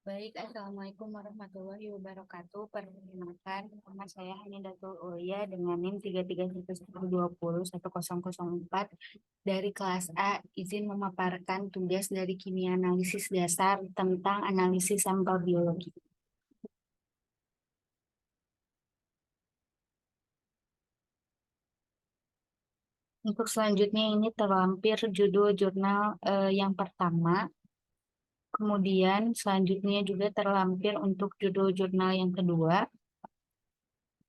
Baik, Assalamualaikum warahmatullahi wabarakatuh. Perkenalkan, nama saya Hanidatul Ulia dengan NIM 3310201004 dari kelas A, izin memaparkan tugas dari kimia analisis dasar tentang analisis sampel biologi. Untuk selanjutnya ini terlampir judul jurnal yang pertama. Kemudian selanjutnya juga terlampir untuk judul jurnal yang kedua.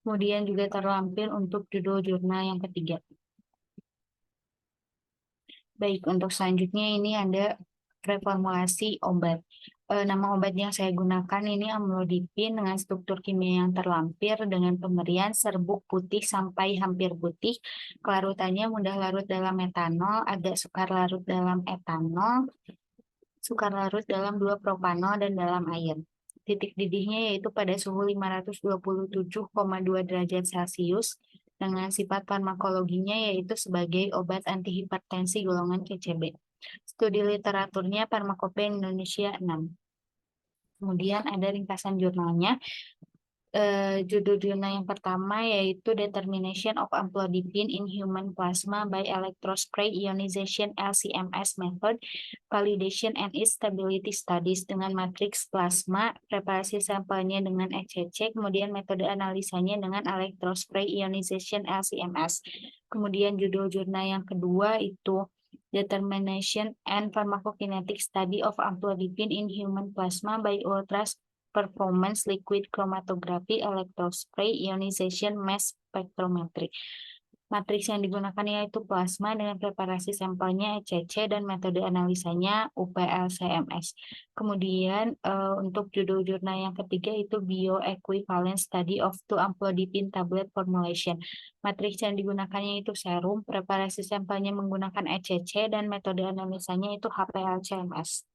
Kemudian juga terlampir untuk judul jurnal yang ketiga. Baik, untuk selanjutnya ini ada reformulasi obat. Nama obat yang saya gunakan ini amlodipin dengan struktur kimia yang terlampir dengan pemberian serbuk putih sampai hampir putih. Kelarutannya mudah larut dalam metanol, agak sukar larut dalam etanol, sukar larut dalam 2-propanol dan dalam air. Titik didihnya yaitu pada suhu 527,2 derajat Celcius dengan sifat farmakologinya yaitu sebagai obat antihipertensi golongan KCB. Studi literaturnya Farmakope Indonesia 6. Kemudian ada ringkasan jurnalnya. Judul jurnal yang pertama yaitu Determination of Amlodipine in Human Plasma by Electrospray Ionization LCMS Method, Validation and its Stability Studies dengan matriks plasma, preparasi sampelnya dengan ECC, kemudian metode analisanya dengan Electrospray Ionization LCMS. Kemudian judul jurnal yang kedua itu Determination and Pharmacokinetic Study of Amlodipine in Human Plasma by Ultra Performance Liquid Chromatography Electrospray Ionization Mass Spectrometry. Matriks yang digunakan yaitu plasma dengan preparasi sampelnya ECC dan metode analisanya UPLCMS. Kemudian untuk judul jurnal yang ketiga itu Bioequivalent Study of Two Amlodipine Tablet Formulation. Matriks yang digunakannya itu serum, preparasi sampelnya menggunakan ECC dan metode analisanya itu HPLCMS.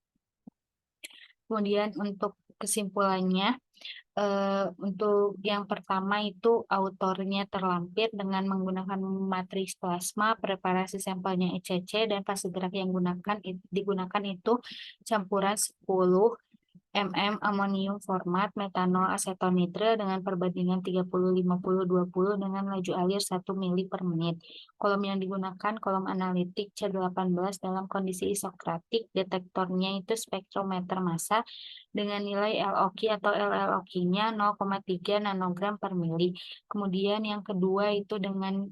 Kemudian untuk kesimpulannya, untuk yang pertama itu autornya terlampir dengan menggunakan matriks plasma, preparasi sampelnya ECC, dan fase gerak yang digunakan itu campuran 10 mm amonium format metanol asetonitrile dengan perbandingan 30-50-20 dengan laju alir 1 mili per menit. Kolom yang digunakan kolom analitik C18 dalam kondisi isokratik, detektornya itu spektrometer massa dengan nilai LOQ atau LLOQ-nya 0,3 nanogram per mili. Kemudian yang kedua itu dengan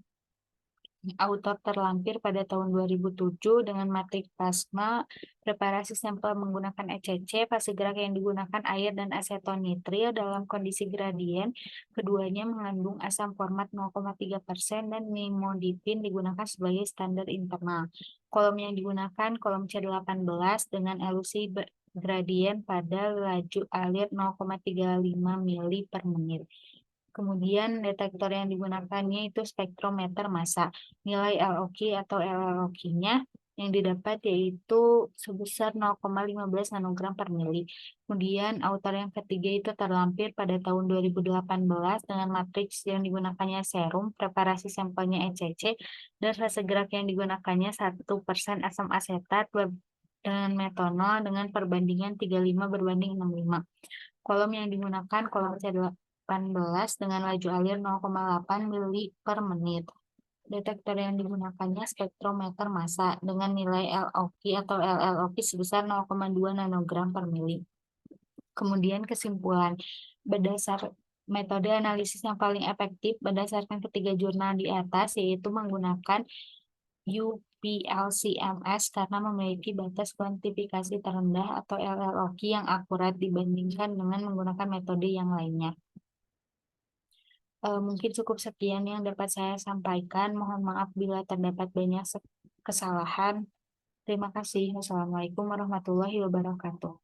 autor terlampir pada tahun 2007 dengan matriks plasma, preparasi sampel menggunakan ECC, fase gerak yang digunakan air dan asetonitrile dalam kondisi gradien, keduanya mengandung asam format 0,3% dan nimodipin digunakan sebagai standar internal. Kolom yang digunakan kolom C18 dengan elusi gradien pada laju alir 0,35 mili per menit. Kemudian detektor yang digunakannya itu spektrometer massa. Nilai LOQ atau LLOQ-nya yang didapat yaitu sebesar 0,15 nanogram per mili. Kemudian autor yang ketiga itu terlampir pada tahun 2018 dengan matriks yang digunakannya serum, preparasi sampelnya ECC, dan fase gerak yang digunakannya 1% asam asetat dengan metanol dengan perbandingan 35:65. Kolom yang digunakan kolom C18 dengan laju alir 0,8 mili per menit. Detektor yang digunakannya spektrometer massa dengan nilai LOQ atau LLOQ sebesar 0,2 nanogram per mili. Kemudian kesimpulan, berdasar metode analisis yang paling efektif berdasarkan ketiga jurnal di atas yaitu menggunakan UPLCMS karena memiliki batas kuantifikasi terendah atau LLOQ yang akurat dibandingkan dengan menggunakan metode yang lainnya. Mungkin cukup sekian yang dapat saya sampaikan. Mohon maaf bila terdapat banyak kesalahan. Terima kasih. Wassalamualaikum warahmatullahi wabarakatuh.